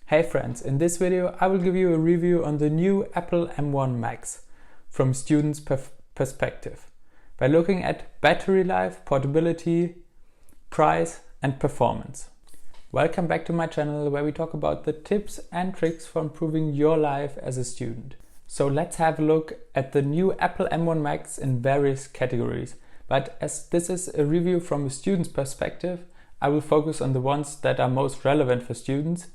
Hey friends, in this video I will give you a review on the new Apple M1 Max from students' perspective by looking at battery life, portability, price and performance. Welcome back to my channel where we talk about the tips and tricks for improving your life as a student. So let's have a look at the new Apple M1 Max in various categories. But as this is a review from a student's perspective, I will focus on the ones that are most relevant for students.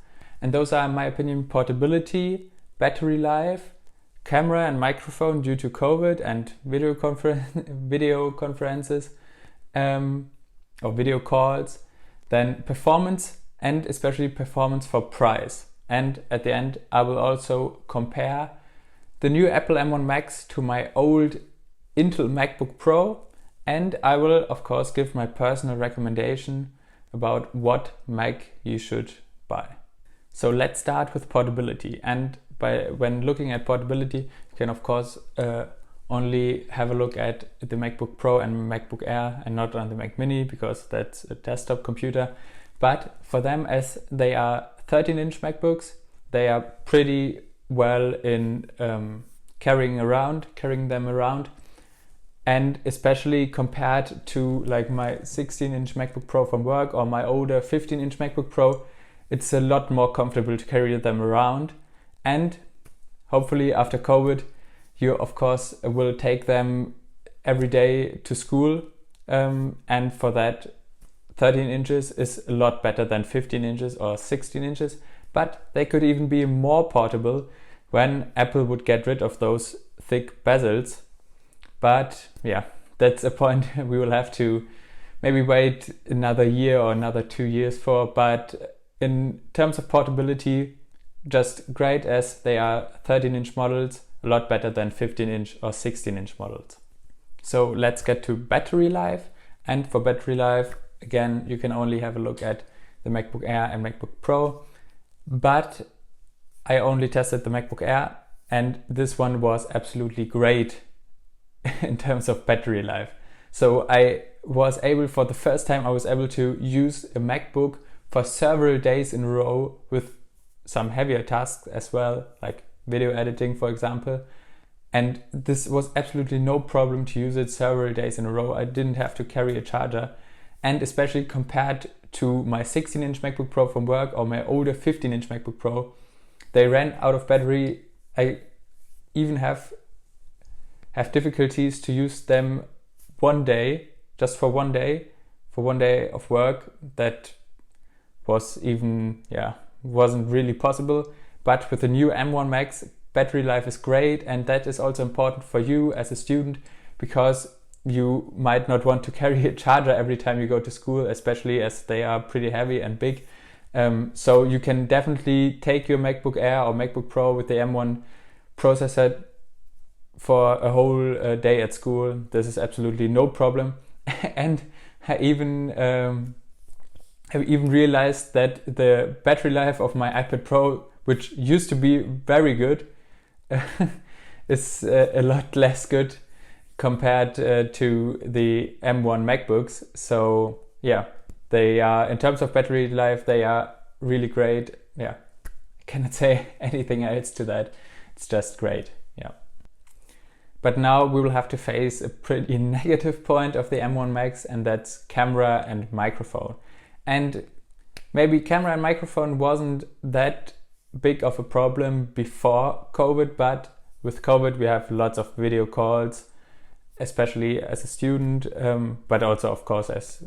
And those are, in my opinion, portability, battery life, camera and microphone due to COVID and video conferences or video calls, then performance and especially performance for price. And at the end, I will also compare the new Apple M1 Max to my old Intel MacBook Pro, and I will, of course, give my personal recommendation about what Mac you should buy. So let's start with portability, and when looking at portability, you can of course only have a look at the MacBook Pro and MacBook Air and not on the Mac Mini because that's a desktop computer. But for them, as they are 13-inch MacBooks, they are pretty well in carrying them around, and especially compared to like my 16-inch MacBook Pro from work or my older 15-inch MacBook Pro, it's a lot more comfortable to carry them around. And hopefully after COVID, you of course will take them every day to school. And for that, 13 inches is a lot better than 15 inches or 16 inches. But they could even be more portable when Apple would get rid of those thick bezels. But yeah, that's a point we will have to maybe wait another year or another 2 years for. But in terms of portability, just great, as they are 13-inch models, a lot better than 15-inch or 16-inch models. So let's get to battery life. And for battery life, again, you can only have a look at the MacBook Air and MacBook Pro. But I only tested the MacBook Air, and this one was absolutely great in terms of battery life. So for the first time, I was able to use a MacBook for several days in a row with some heavier tasks as well, like video editing, for example. And this was absolutely no problem to use it several days in a row. I didn't have to carry a charger. And especially compared to my 16-inch MacBook Pro from work or my older 15-inch MacBook Pro, they ran out of battery. I even have difficulties to use them one day, just for one day of work. That was wasn't really possible. But with the new M1 Max, battery life is great, and that is also important for you as a student, because you might not want to carry a charger every time you go to school, especially as they are pretty heavy and big. So you can definitely take your MacBook Air or MacBook Pro with the M1 processor for a whole day at school. This is absolutely no problem. And I even realized that the battery life of my iPad Pro, which used to be very good, is a lot less good compared to the M1 MacBooks. So yeah, they are, in terms of battery life, they are really great. Yeah, I cannot say anything else to that. It's just great. Yeah. But now we will have to face a pretty negative point of the M1 Max, and that's camera and microphone. And maybe camera and microphone wasn't that big of a problem before COVID, but with COVID we have lots of video calls, especially as a student, but also of course as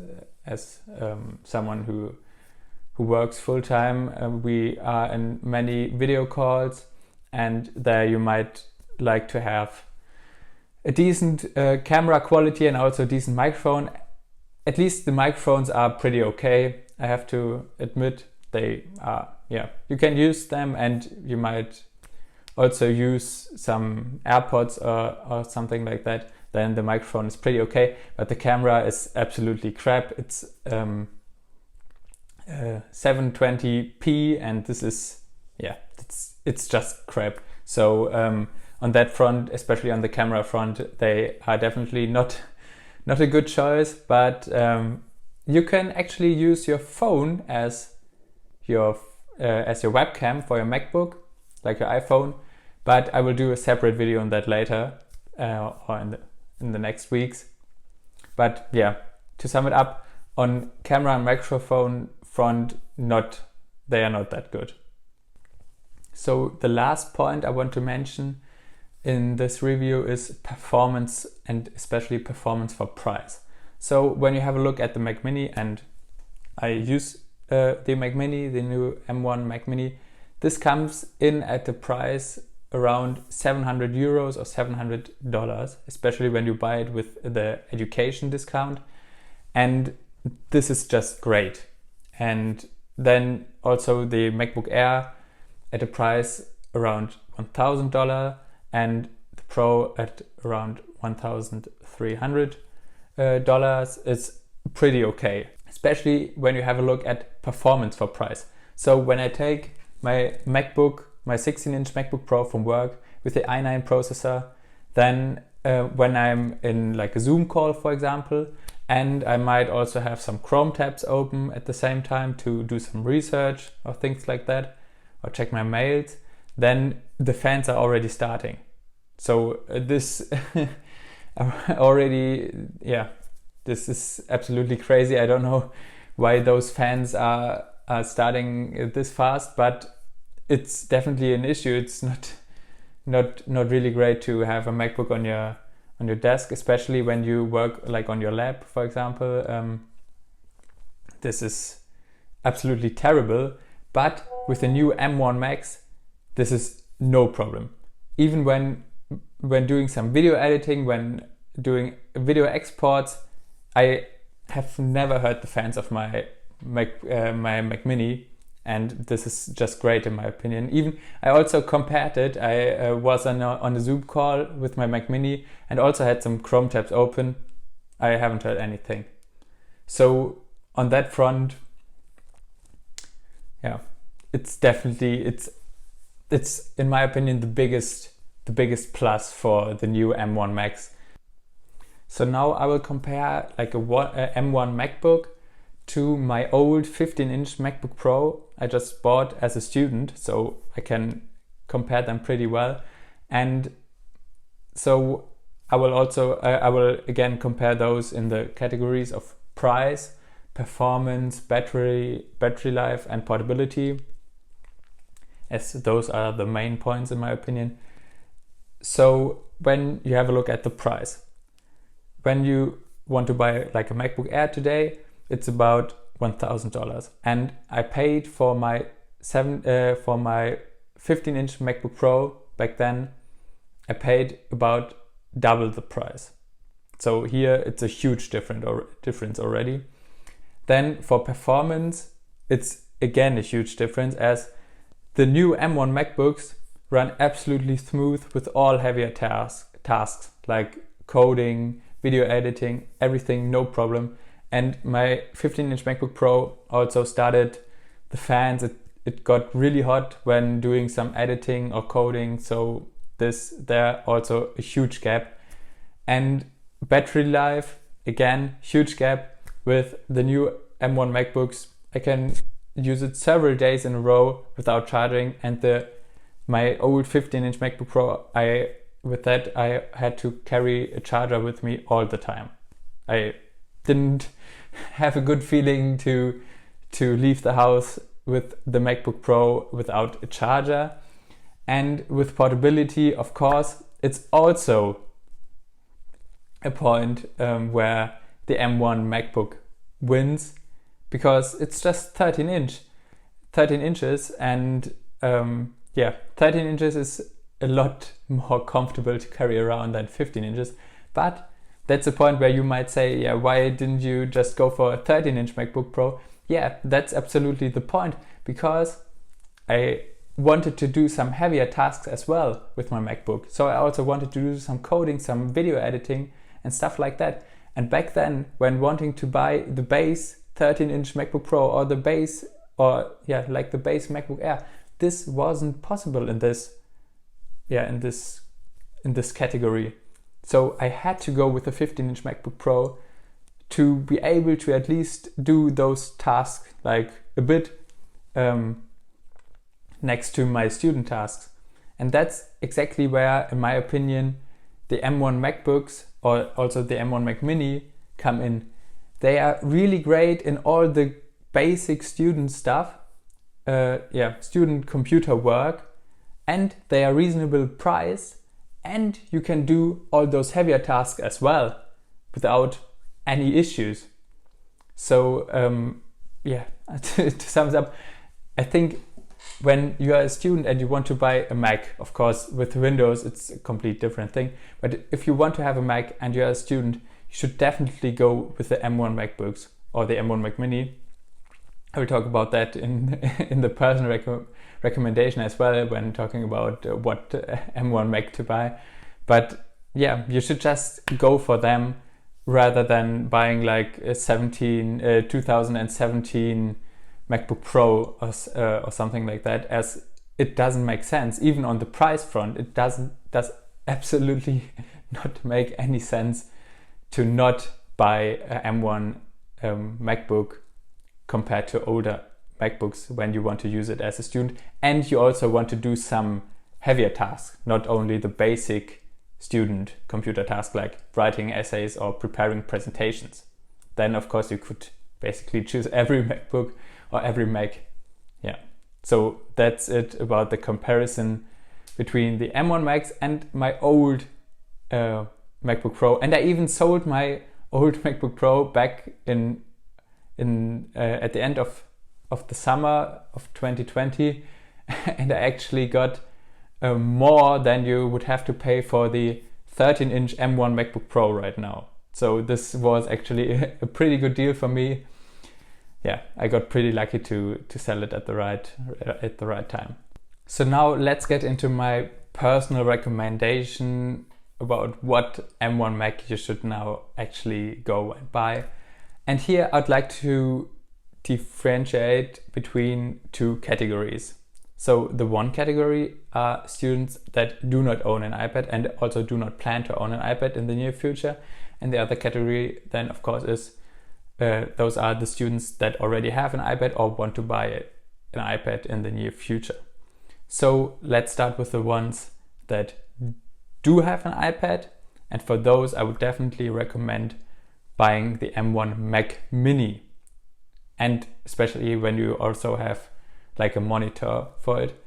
someone who works full-time. We are in many video calls, and there you might like to have a decent camera quality and also a decent microphone. At least the microphones are pretty okay. I have to admit, they are, you can use them, and you might also use some AirPods or something like that. Then the microphone is pretty okay, but the camera is absolutely crap. It's 720p, and this is, it's just crap. So on that front, especially on the camera front, they are definitely not a good choice, but you can actually use your phone as your as your webcam for your MacBook, like your iPhone, but I will do a separate video on that later or in the next weeks. But yeah, to sum it up, on camera and microphone front, they are not that good. So the last point I want to mention in this review is performance, and especially performance for price. So when you have a look at the Mac Mini, and I use the Mac Mini, the new M1 Mac Mini, this comes in at the price around 700 euros or $700, especially when you buy it with the education discount. And this is just great. And then also the MacBook Air at a price around $1,000 and the Pro at around $1,300 is pretty okay, especially when you have a look at performance for price. So when I take my MacBook, my 16-inch MacBook Pro from work with the i9 processor, then when I'm in like a Zoom call, for example, and I might also have some Chrome tabs open at the same time to do some research or things like that, or check my mails, then the fans are already starting. So this already, yeah, this is absolutely crazy. I don't know why those fans are starting this fast, but it's definitely an issue. It's not really great to have a MacBook on your desk, especially when you work like on your lab, for example. This is absolutely terrible. But with the new M1 Max, this is no problem. Even when doing some video editing, when doing video exports, I have never heard the fans of my Mac Mini, and this is just great in my opinion. Even I also compared it. I was on a Zoom call with my Mac Mini and also had some Chrome tabs open. I haven't heard anything. So on that front, yeah, it's definitely it's in my opinion the biggest plus for the new M1 Max. So now I will compare like a M1 MacBook to my old 15-inch MacBook Pro I just bought as a student, so I can compare them pretty well. And so I will again compare those in the categories of price, performance, battery life, and portability, as those are the main points in my opinion. So when you have a look at the price, when you want to buy like a MacBook Air today, it's about $1,000, and I paid for my 15-inch MacBook Pro back then. I paid about double the price. So here it's a huge difference already. Then for performance, it's again a huge difference, as the new M1 MacBooks run absolutely smooth with all heavier tasks like coding, video editing, everything, no problem. And my 15-inch MacBook Pro also started the fans. It got really hot when doing some editing or coding. So there also a huge gap. And battery life, again, huge gap. With the new M1 MacBooks, I can use it several days in a row without charging. And my old 15-inch MacBook Pro, I had to carry a charger with me all the time. I didn't have a good feeling to leave the house with the MacBook Pro without a charger. And with portability, of course, it's also a point where the M1 MacBook wins, because it's just 13 inches, and 13 inches is a lot more comfortable to carry around than 15 inches. But that's a point where you might say, yeah, why didn't you just go for a 13-inch MacBook Pro? Yeah, that's absolutely the point, because I wanted to do some heavier tasks as well with my MacBook. So I also wanted to do some coding, some video editing and stuff like that. And back then, when wanting to buy the base 13-inch MacBook Pro or the base MacBook Air, this wasn't possible in this category. So I had to go with a 15-inch MacBook Pro to be able to at least do those tasks like a bit next to my student tasks. And that's exactly where, in my opinion, the M1 MacBooks or also the M1 Mac Mini come in. They are really great in all the basic student stuff, student computer work, and they are reasonable price, and you can do all those heavier tasks as well without any issues. So to sum it up, I think when you are a student and you want to buy a Mac, of course with Windows it's a complete different thing, but if you want to have a Mac and you are a student, you should definitely go with the M1 MacBooks or the M1 Mac Mini. I will talk about that in the personal recommendation as well when talking about what M1 Mac to buy. But yeah, you should just go for them rather than buying like a 2017 MacBook Pro or something like that, as it doesn't make sense. Even on the price front, it does absolutely not make any sense to not buy a M1 MacBook compared to older MacBooks when you want to use it as a student and you also want to do some heavier tasks, not only the basic student computer tasks like writing essays or preparing presentations. Then of course you could basically choose every MacBook or every Mac. Yeah, so that's it about the comparison between the M1 Macs and my old MacBook Pro. And I even sold my old MacBook Pro back in at the end of the summer of 2020 and I actually got more than you would have to pay for the 13-inch M1 MacBook Pro right now. So this was actually a pretty good deal for me. Yeah, I got pretty lucky to sell it at the right time. So now let's get into my personal recommendation about what M1 Mac you should now actually go and buy. And here I'd like to differentiate between two categories. So the one category are students that do not own an iPad and also do not plan to own an iPad in the near future. And the other category then of course is those are the students that already have an iPad or want to buy an iPad in the near future. So let's start with the ones that do have an iPad, and for those I would definitely recommend buying the M1 Mac Mini, and especially when you also have like a monitor for it,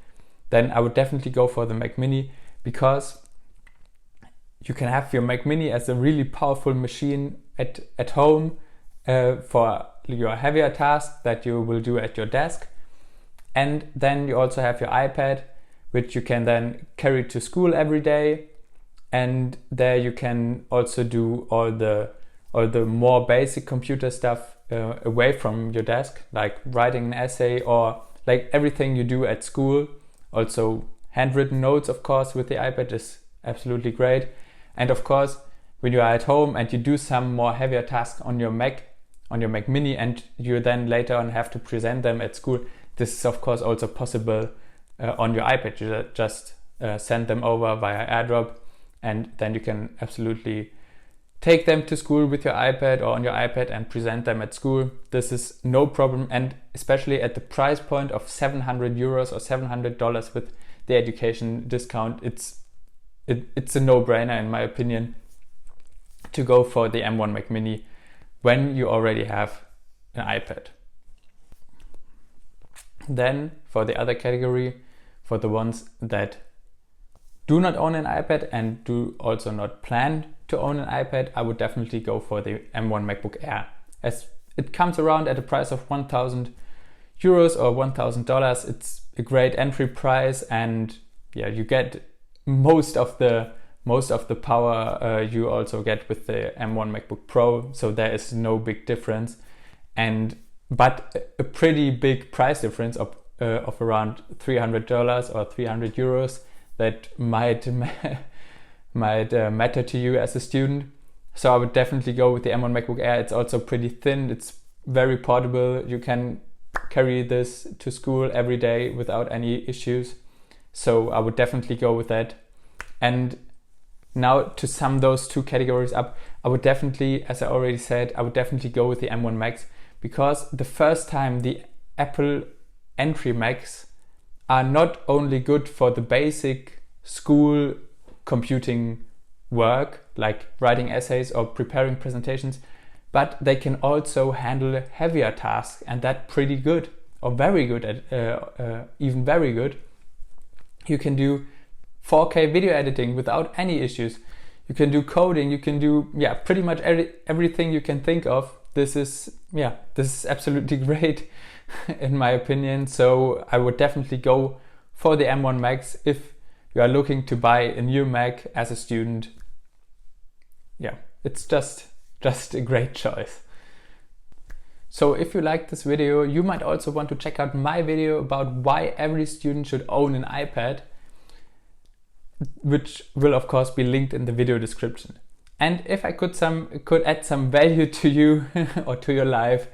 then I would definitely go for the Mac Mini, because you can have your Mac Mini as a really powerful machine at home for your heavier tasks that you will do at your desk. And then you also have your iPad, which you can then carry to school every day. And there you can also do all the more basic computer stuff away from your desk, like writing an essay or like everything you do at school. Also handwritten notes, of course, with the iPad is absolutely great. And of course, when you are at home and you do some more heavier tasks on your Mac Mini, and you then later on have to present them at school, this is of course also possible on your iPad. You just send them over via AirDrop, and then you can absolutely take them to school with your iPad or on your iPad and present them at school. This is no problem, and especially at the price point of 700 euros or $700 with the education discount, it's a no-brainer in my opinion to go for the M1 Mac Mini when you already have an iPad. Then for the other category, for the ones that do not own an iPad and do also not plan to own an iPad, I would definitely go for the M1 MacBook Air, as it comes around at a price of 1,000 euros or $1,000. It's a great entry price, and yeah, you get most of the power you also get with the M1 MacBook Pro, so there is no big difference, but a pretty big price difference of around $300 or 300 euros that might matter to you as a student. So I would definitely go with the M1 MacBook Air. It's also pretty thin, it's very portable, you can carry this to school every day without any issues. So I would definitely go with that. And now to sum those two categories up, I would definitely, as I already said, I would definitely go with the M1 Max, because the first time the Apple entry Macs are not only good for the basic school computing work, like writing essays or preparing presentations, but they can also handle heavier tasks, and that's pretty good, or very good, even very good. You can do 4K video editing without any issues. You can do coding, you can do pretty much everything you can think of. This is absolutely great in my opinion. So I would definitely go for the M1 Max if you are looking to buy a new Mac as a student. Yeah, it's just a great choice. So if you like this video, you might also want to check out my video about why every student should own an iPad, which will of course be linked in the video description. And if I could add some value to you or to your life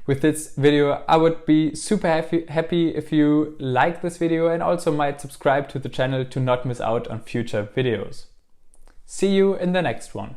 with this video, I would be super happy if you like this video and also might subscribe to the channel to not miss out on future videos. See you in the next one.